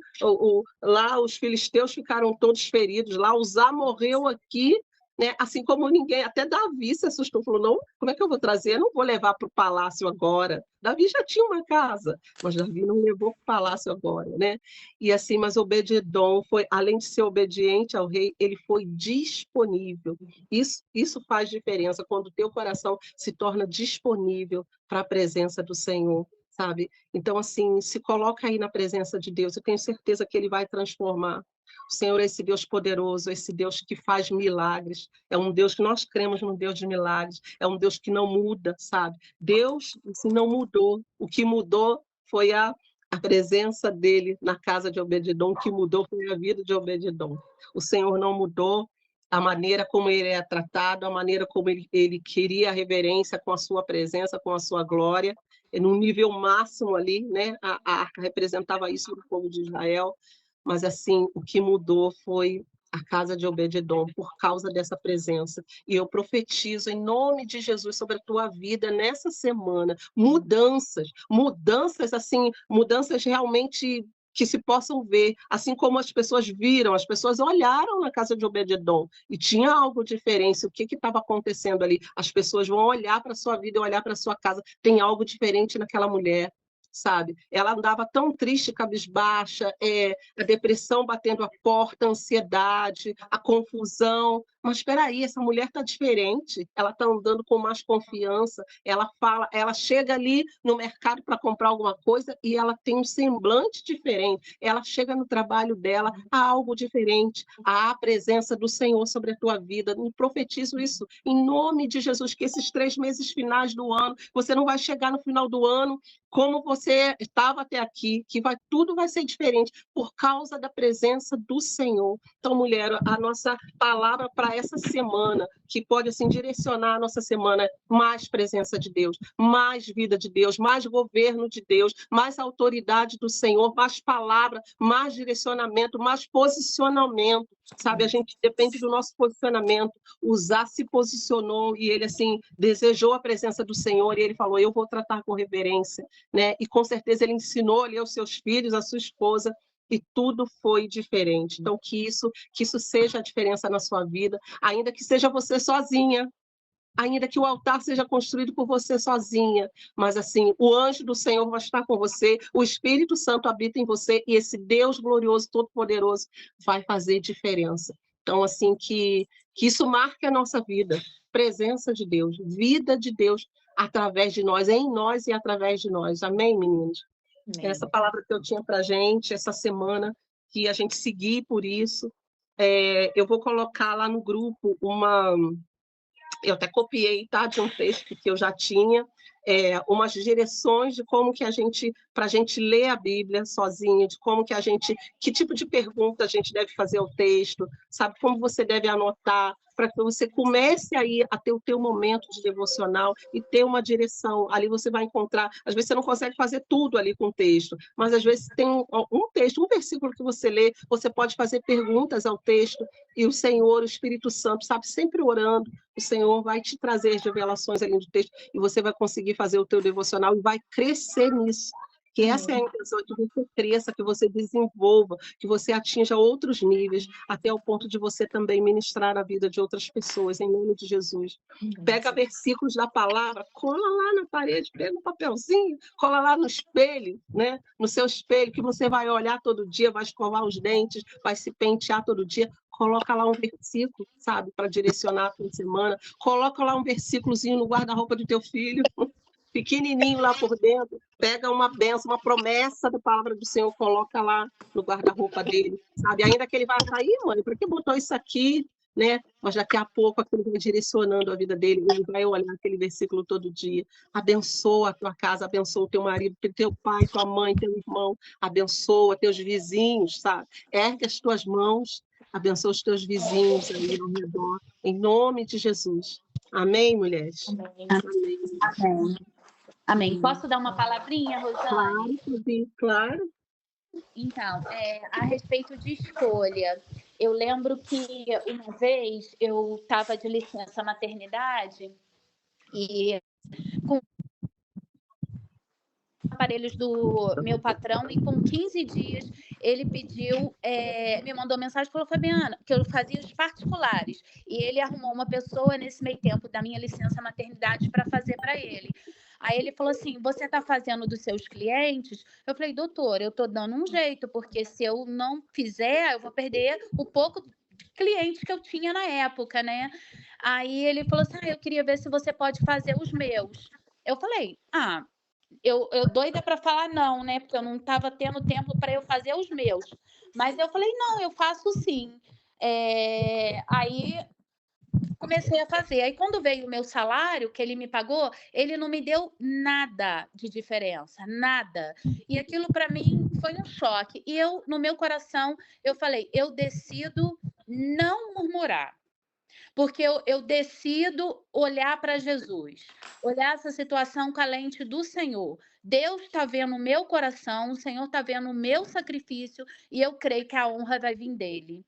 Lá os filisteus ficaram todos feridos, lá Uzá morreu aqui, né? Assim como ninguém, até Davi se assustou, falou, não, como é que eu vou trazer? Eu não vou levar para o palácio agora. Davi já tinha uma casa, mas Davi não levou para o palácio agora, né? E assim, mas Obed-edom foi, além de ser obediente ao rei, ele foi disponível. Isso faz diferença, quando o teu coração se torna disponível para a presença do Senhor, sabe? Então, assim, se coloca aí na presença de Deus, eu tenho certeza que Ele vai transformar. O Senhor é esse Deus poderoso, esse Deus que faz milagres, é um Deus que nós cremos num Deus de milagres, é um Deus que não muda, sabe? Deus, assim, não mudou, o que mudou foi a presença dele na casa de Obed-edom, o que mudou foi a vida de Obed-edom. O Senhor não mudou a maneira como ele é tratado, a maneira como ele queria a reverência com a sua presença, com a sua glória, num nível máximo ali, né? A arca representava isso no povo de Israel, mas assim, o que mudou foi a casa de Obed-edom por causa dessa presença. E eu profetizo em nome de Jesus sobre a tua vida nessa semana, mudanças assim, mudanças realmente que se possam ver, assim como as pessoas viram, as pessoas olharam na casa de Obed-edom e tinha algo diferente. O que estava acontecendo ali? As pessoas vão olhar para a sua vida e olhar para a sua casa, tem algo diferente naquela mulher, sabe? Ela andava tão triste, cabisbaixa, a depressão batendo a porta, a ansiedade, a confusão. Mas espera aí, essa mulher está diferente, ela está andando com mais confiança, ela fala, ela chega ali no mercado para comprar alguma coisa e ela tem um semblante diferente, ela chega no trabalho dela, há algo diferente, há a presença do Senhor sobre a tua vida. Eu profetizo isso em nome de Jesus, que esses 3 meses finais do ano, você não vai chegar no final do ano como você estava até aqui, que tudo vai ser diferente por causa da presença do Senhor. Então, mulher, a nossa palavra para essa semana, que pode assim direcionar a nossa semana, mais presença de Deus, mais vida de Deus, mais governo de Deus, mais autoridade do Senhor, mais palavra, mais direcionamento, mais posicionamento, sabe? A gente depende do nosso posicionamento. Uzá se posicionou e ele assim desejou a presença do Senhor e ele falou: eu vou tratar com reverência, né? E com certeza ele ensinou ali aos seus filhos, à sua esposa, e tudo foi diferente. Então, que isso seja a diferença na sua vida, ainda que seja você sozinha, ainda que o altar seja construído por você sozinha, mas assim, o anjo do Senhor vai estar com você, o Espírito Santo habita em você, e esse Deus glorioso, todo-poderoso, vai fazer diferença. Então, assim, que isso marque a nossa vida, presença de Deus, vida de Deus, através de nós, em nós e através de nós. Amém, meninos? Essa palavra que eu tinha para a gente, essa semana, que a gente seguir por isso. Eu vou colocar lá no grupo eu até copiei, tá, de um texto que eu já tinha, umas direções de como que para a gente ler a Bíblia sozinha, de como que que tipo de pergunta a gente deve fazer ao texto, sabe, como você deve anotar, para que você comece aí a ter o teu momento de devocional e ter uma direção. Ali você vai encontrar, às vezes você não consegue fazer tudo ali com o texto, mas às vezes tem um texto, um versículo que você lê, você pode fazer perguntas ao texto, e o Senhor, o Espírito Santo, sabe, sempre orando, o Senhor vai te trazer as revelações ali do texto, e você vai conseguir fazer o teu devocional e vai crescer nisso. Que essa é a intenção, que você cresça, que você desenvolva, que você atinja outros níveis, até o ponto de você também ministrar a vida de outras pessoas, em nome de Jesus. Pega versículos da palavra, cola lá na parede, pega um papelzinho, cola lá no espelho, né? No seu espelho, que você vai olhar todo dia, vai escovar os dentes, vai se pentear todo dia, coloca lá um versículo, sabe, para direcionar a tua semana, coloca lá um versículozinho no guarda-roupa do teu filho, pequenininho lá por dentro, pega uma bênção, uma promessa da palavra do Senhor, coloca lá no guarda-roupa dele, sabe? Ainda que ele vai achar, mãe, por que botou isso aqui, né? Mas daqui a pouco aquilo vai direcionando a vida dele, ele vai olhar aquele versículo todo dia. Abençoa a tua casa, abençoa o teu marido, teu pai, tua mãe, teu irmão, abençoa teus vizinhos, sabe? Ergue as tuas mãos, abençoa os teus vizinhos ali ao redor, em nome de Jesus. Amém, mulheres? Amém. Amém. Amém. Amém. Posso dar uma palavrinha, Rosane? Claro, claro. Então, a respeito de escolha, eu lembro que uma vez eu estava de licença maternidade e com aparelhos do meu patrão, e com 15 dias ele pediu, me mandou mensagem e falou: Fabiana, que eu fazia os particulares, e ele arrumou uma pessoa nesse meio tempo da minha licença maternidade para fazer para ele. Aí ele falou assim: você está fazendo dos seus clientes? Eu falei: doutor, eu estou dando um jeito, porque se eu não fizer, eu vou perder o pouco de cliente que eu tinha na época, né? Aí ele falou assim: eu queria ver se você pode fazer os meus. Eu falei: eu doida para falar não, né? Porque eu não estava tendo tempo para eu fazer os meus. Mas eu falei: não, eu faço sim. Aí comecei a fazer. Aí, quando veio o meu salário, que ele me pagou, ele não me deu nada de diferença, nada. E aquilo para mim foi um choque. E eu, no meu coração, eu falei: eu decido não murmurar. Porque eu decido olhar para Jesus, olhar essa situação com a lente do Senhor. Deus está vendo o meu coração, o Senhor está vendo o meu sacrifício, e eu creio que a honra vai vir dele.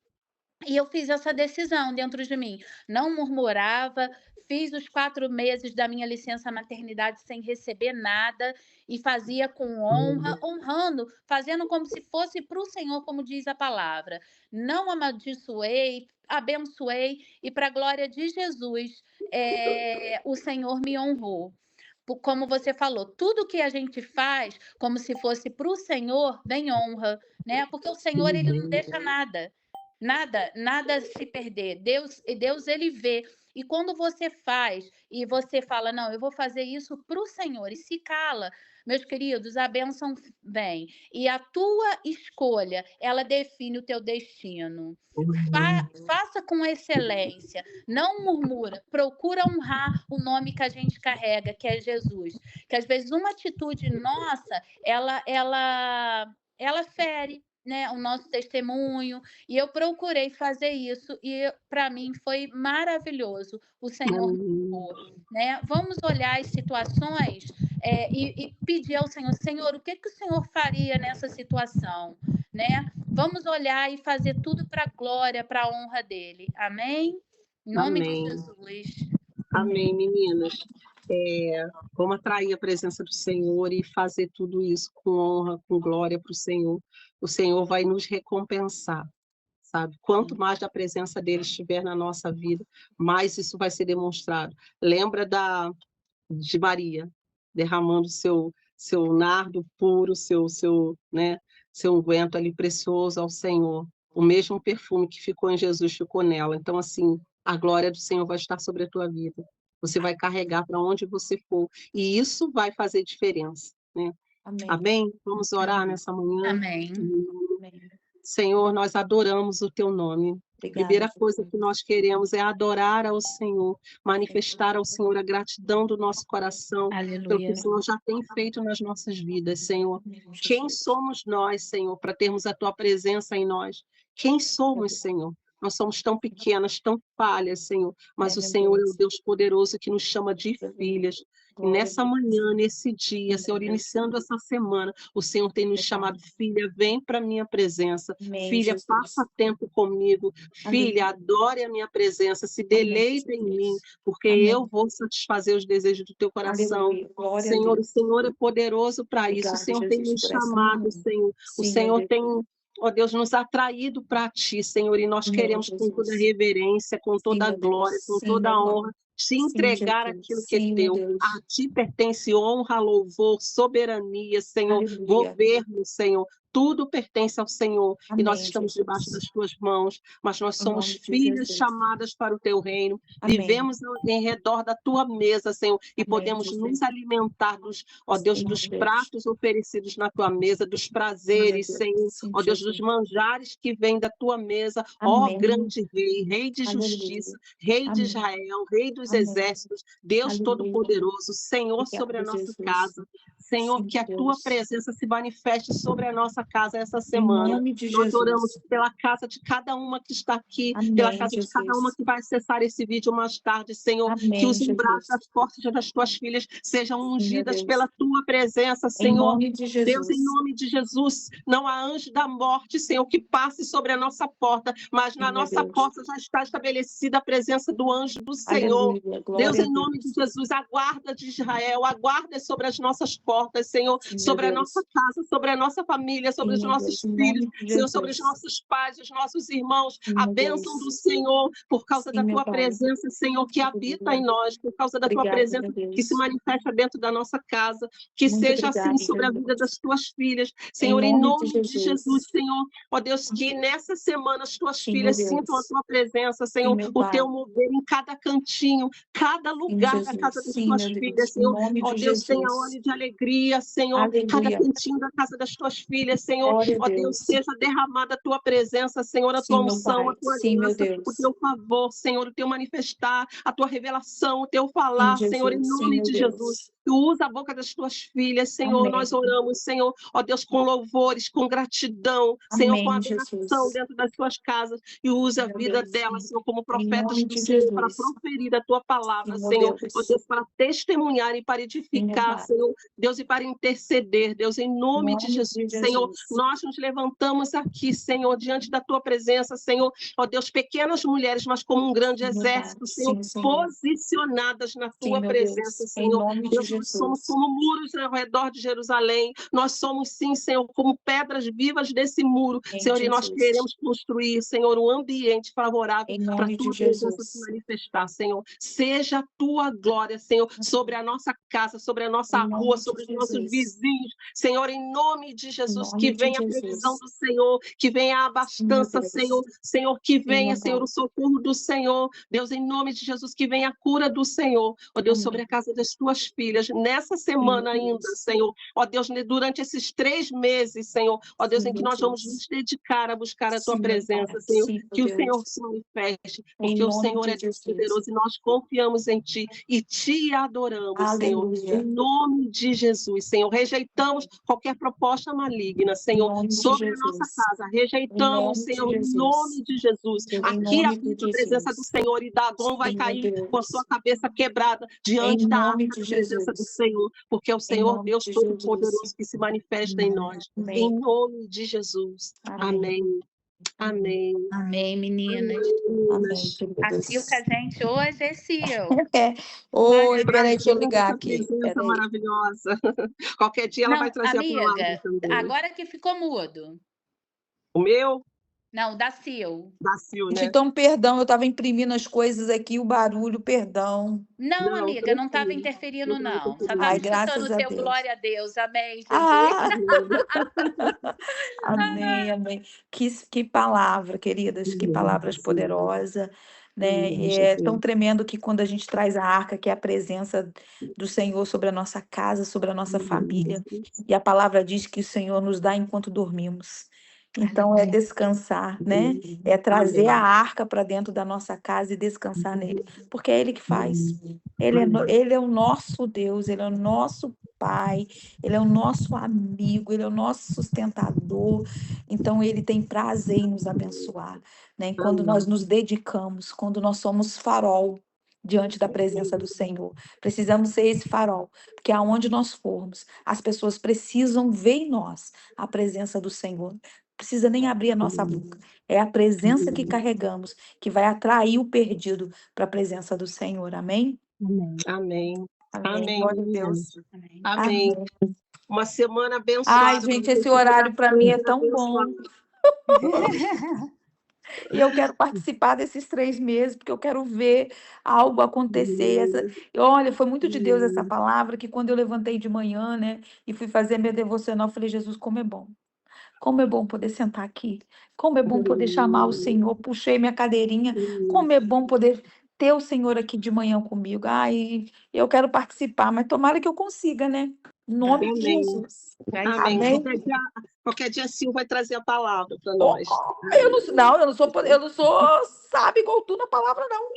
E eu fiz essa decisão dentro de mim. Não murmurava, fiz os 4 meses da minha licença maternidade sem receber nada e fazia com honra, honrando, fazendo como se fosse para o Senhor, como diz a palavra. Não amaldiçoei, abençoei, e para a glória de Jesus, o Senhor me honrou. Como você falou, tudo que a gente faz como se fosse para o Senhor, vem honra, né? Porque o Senhor, ele não deixa nada. Nada se perder. Deus ele vê. E quando você faz e você fala: não, eu vou fazer isso para o Senhor, e se cala, meus queridos, a bênção vem. E a tua escolha, ela define o teu destino. Faça com excelência, não murmura, procura honrar o nome que a gente carrega, que é Jesus. Que às vezes uma atitude nossa, ela fere, né, o nosso testemunho, e eu procurei fazer isso, e para mim foi maravilhoso. O Senhor me honrou, né? Vamos olhar as situações, e pedir ao Senhor: Senhor, o que que o Senhor faria nessa situação, né? Vamos olhar e fazer tudo para a glória, para a honra dele. Amém? Em nome de Amém. Jesus. Amém, meninas. Vamos atrair a presença do Senhor e fazer tudo isso com honra, com glória para o Senhor. O Senhor vai nos recompensar, sabe? Quanto mais da presença dele estiver na nossa vida, mais isso vai ser demonstrado. Lembra de Maria, derramando seu nardo puro, né, seu unguento ali precioso ao Senhor. O mesmo perfume que ficou em Jesus ficou nela. Então, assim, a glória do Senhor vai estar sobre a tua vida. Você vai carregar para onde você for. E isso vai fazer diferença, né? Amém. Amém? Vamos orar nessa manhã? Amém. Senhor, nós adoramos o teu nome. Obrigada, Primeira coisa Jesus. que nós queremos é adorar ao Senhor, manifestar ao Senhor a gratidão do nosso coração pelo que o Aleluia. Senhor já tem feito nas nossas vidas, Senhor. Amém, Quem Jesus. somos nós, Senhor, para termos a tua presença em nós? Quem somos, Senhor? Nós somos tão pequenas, tão falhas, Senhor, mas o Meu Senhor é o Deus. Deus poderoso que nos chama de filhas. E Glória a nessa Deus. manhã, nesse dia, Meu Senhor, Deus. iniciando essa semana, o Senhor tem nos chamado, filha, vem para a minha presença. Amém, Filha, Jesus. passa tempo comigo. Filha, Aleluia. adore a minha presença, se Amém, deleita em mim, Jesus. porque Amém. eu vou satisfazer os desejos do teu coração. Aleluia. Glória a Senhor, o Deus. Senhor é poderoso para isso. O Obrigada, Senhor tem Jesus, nos por essa chamado, manhã. Senhor. O Sim, meu Senhor Deus. tem, ó Deus, nos atraído para ti, Senhor, e nós Amém, queremos com toda a Jesus. reverência, com Sim, toda a meu glória, Deus. com Sim, toda meu a Pai. honra, te Sim, entregar Jesus. aquilo que é Sim, meu teu. Deus. A ti pertence honra, louvor, soberania, Senhor, Aleluia. governo, Senhor. Tudo pertence ao Senhor e nós Amém, estamos debaixo Jesus. das tuas mãos, mas nós Em somos nome de filhas Jesus. chamadas para o teu reino. Amém. Vivemos em redor da tua mesa, Senhor, e Amém, podemos Jesus. nos alimentar dos, ó Deus, Sim, dos meu Deus. pratos oferecidos na tua mesa, dos Sim, meu prazeres, Deus. Senhor, Sim, ó Deus, dos Jesus. manjares que vêm da tua mesa, ó Amém. grande rei, rei de justiça, Aleluia. rei de Amém. Israel, rei dos Amém. exércitos, Deus Aleluia. Todo-Poderoso, Senhor sobre a Obrigada, nossa Jesus. casa. Senhor, Sim, que a meu tua Deus. presença se manifeste sobre a nossa casa essa Em semana. nome de Nós oramos Jesus. pela casa de cada uma que está aqui, pela Amém, casa de cada uma Jesus. que vai acessar esse vídeo mais tarde, Senhor. Que Amém, os umbraus Jesus. das portas das tuas filhas sejam Sim, meu ungidas Deus. pela tua presença, Em Senhor. nome de Deus, em Jesus. nome de Jesus, não há anjo da morte, Senhor, que passe sobre a nossa porta, mas Sim, na meu nossa Deus. porta já está estabelecida a presença do anjo do Senhor. Aleluia. Deus, Glória a em nome de Deus. Jesus, a guarda de Israel, a guarda sobre as nossas portas, Senhor, Sim, meu sobre a nossa Deus. casa, sobre a nossa família, sobre Sim, os meu nossos Deus. Em filhos, nome de Senhor, sobre os Jesus. nossos pais, os nossos irmãos, Sim, a meu bênção Deus. do Senhor, por causa Sim, da meu tua Pai. presença, Senhor, que habita em Aleluia. nós, por causa da tua Obrigada, presença meu que se Deus. manifesta dentro da nossa casa, que Muito seja assim obrigada, sobre a vida Jesus. das tuas filhas, Em Senhor, em nome de nome de Jesus, Jesus. Senhor, ó Deus, que nessa semana as tuas Sim, meu filhas sintam a Deus. tua presença, Sim, Senhor, meu o teu Pai. mover em cada cantinho, cada Sim, lugar da casa Jesus. das Sim, tuas meu filhas, Deus. Em Senhor. nome Ó de Deus, tenha Jesus. óleo de alegria, Senhor, cada Aleluia. cantinho da casa das tuas filhas, Senhor. Glória a Ó Deus, Deus. seja derramada a tua presença, Senhor, a tua Sim, meu unção, a Pai. tua Sim, meu aliança, o Deus. teu favor, Senhor, o teu manifestar, a tua revelação, o teu Sim, falar, Senhor, em Jesus. Sim, nome meu de Jesus. Deus. Tu usa a boca das tuas filhas, Senhor, nós Amém. oramos, Senhor, ó Deus, com louvores, com gratidão, Senhor, com Amém, adoração Jesus. dentro das tuas casas, e usa a Meu vida Deus. delas, Senhor, como Em profetas nome do de Senhor, para Jesus. proferir a tua Sim, palavra, meu Senhor, ó Deus. Deus, para testemunhar e para Sim, meu edificar, Pai. Senhor, Deus, e para interceder, Deus, em Em nome de nome Jesus, de Senhor, Jesus. nós nos levantamos aqui, Senhor, diante da tua presença, Senhor, ó Deus, pequenas mulheres, mas como um grande Sim, meu Pai. exército, Senhor, Sim, Senhor. posicionadas na Sim, tua meu presença, Deus. Em Senhor. nome de Deus, nós somos Jesus. como muros ao redor de Jerusalém, nós somos, sim, Senhor, como pedras vivas desse muro, Em Senhor, e nós Jesus. queremos construir, Senhor, um ambiente favorável Em para a nome de tua presença se Jesus. manifestar, Senhor. Seja a tua glória, Senhor, sobre a nossa casa, sobre a nossa Em rua, nome de sobre os nossos Jesus. vizinhos, Senhor, em nome de Em Jesus, que nome de venha a previsão Jesus. do Senhor, que venha a Sim, meu abastança, Deus. Senhor, Senhor, que Sim, venha, meu Senhor, Pai. o socorro do Senhor, Deus, em nome de Jesus, que venha a cura do Senhor, ó Deus, sobre Amém. a casa das tuas filhas, nessa Sim, meu semana ainda, Deus. Senhor, ó Deus, durante esses 3 meses, Senhor, ó Deus, Sim, em que meu nós vamos Deus. nos dedicar a buscar a tua Sim, meu Pai. presença, Senhor, Sim, meu que o Senhor Deus. se manifeste, Em porque o nome Senhor de é Deus Jesus. poderoso e nós confiamos em Ti e Te adoramos, Senhor, em Aleluia. nome de Jesus, Senhor. Rejeitamos qualquer proposta maligna, Em Senhor, nome de sobre a nossa Jesus. casa. Em Rejeitamos, nome de Senhor, em Jesus. nome de Jesus. Em Aqui nome de habita a presença do Jesus. Senhor e Dagon vai Sim, meu cair com a sua Deus. cabeça quebrada Em diante da nome arca de da presença do Jesus. Senhor, porque é o Em Senhor nome Deus de Jesus. Todo-Poderoso que se manifesta em nós. Em Amém. nome de Jesus. Amém. Amém. Amém. Amém, meninas. Amém, Meninas. A Sil com a queridas. gente hoje é Sil. É. Glória Oi, a peraí, Deus. deixa eu Prazer ligar dessa aqui. presença Peraí. maravilhosa. Qualquer dia ela vai Não, trazer a palavra amiga, também. agora que ficou mudo. O meu, Não, da Sil. da Sil, Gente, né? então, perdão, eu estava imprimindo as coisas aqui, o barulho, perdão. Não, Não, amiga, não estava tranquilo. Não interferindo, estava não. Só Ai, estava interferindo. escutando graças o a teu Deus. glória a Deus. Amém, Jesus. Ah, Amém. amém, amém. Que palavra, queridas, que palavras poderosas, né? E é tão tremendo que quando a gente traz a arca, que é a presença do Senhor sobre a nossa casa, sobre a nossa família, e a palavra diz que o Senhor nos dá enquanto dormimos. Então é descansar, né? É trazer a arca para dentro da nossa casa e descansar nele, porque é ele que faz. Ele é o nosso Deus, ele é o nosso Pai, ele é o nosso amigo, ele é o nosso sustentador. Então ele tem prazer em nos abençoar, né? Quando nós nos dedicamos, quando nós somos farol diante da presença do Senhor. Precisamos ser esse farol, porque aonde nós formos, as pessoas precisam ver em nós a presença do Senhor. Não precisa nem abrir a nossa boca. É a presença que carregamos que vai atrair o perdido para a presença do Senhor. Amém? Amém. Amém. Amém. Glória a Deus. Amém. Amém. Uma semana Ai, abençoada. gente, esse horário para mim é tão bom. E eu quero participar desses 3 meses, porque eu quero ver algo acontecer. E olha, foi muito de Deus essa palavra, que quando eu levantei de manhã, né, e fui fazer minha devocional, eu falei, Jesus, como é bom. Como é bom poder sentar aqui. Como é bom poder chamar o Senhor. Puxei minha cadeirinha. Como é bom poder ter o Senhor aqui de manhã comigo. Ai, eu quero participar, mas tomara que eu consiga, né? Em nome de Amém. Jesus. Amém. Amém. Qualquer dia Sil vai trazer a palavra para Oh, nós. eu não sou sábio igual tu na palavra, não.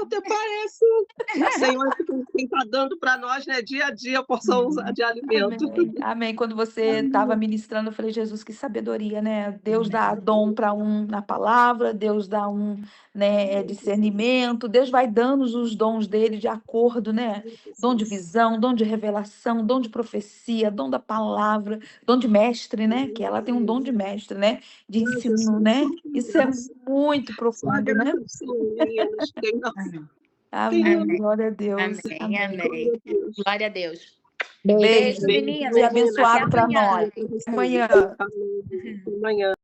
Até parece. O Senhor quem está dando para nós, né, dia a dia, porção de alimento. Amém. Amém. Quando você estava ministrando, eu falei, Jesus, que sabedoria, né? Deus dá dom para um na palavra, Deus dá um, né, discernimento, Deus vai dando os dons dele de acordo, né? Dom de visão, dom de revelação, dom de profecia, dom da palavra, dom de mestre, né? Que ela tem um dom de mestre, né? De ensino, né? Isso é muito profundo, né? Amém. Glória a Deus. Amém. Amém. Glória a Deus. Beijo, meninas. E abençoado para nós. Até amanhã. Amanhã. Amanhã.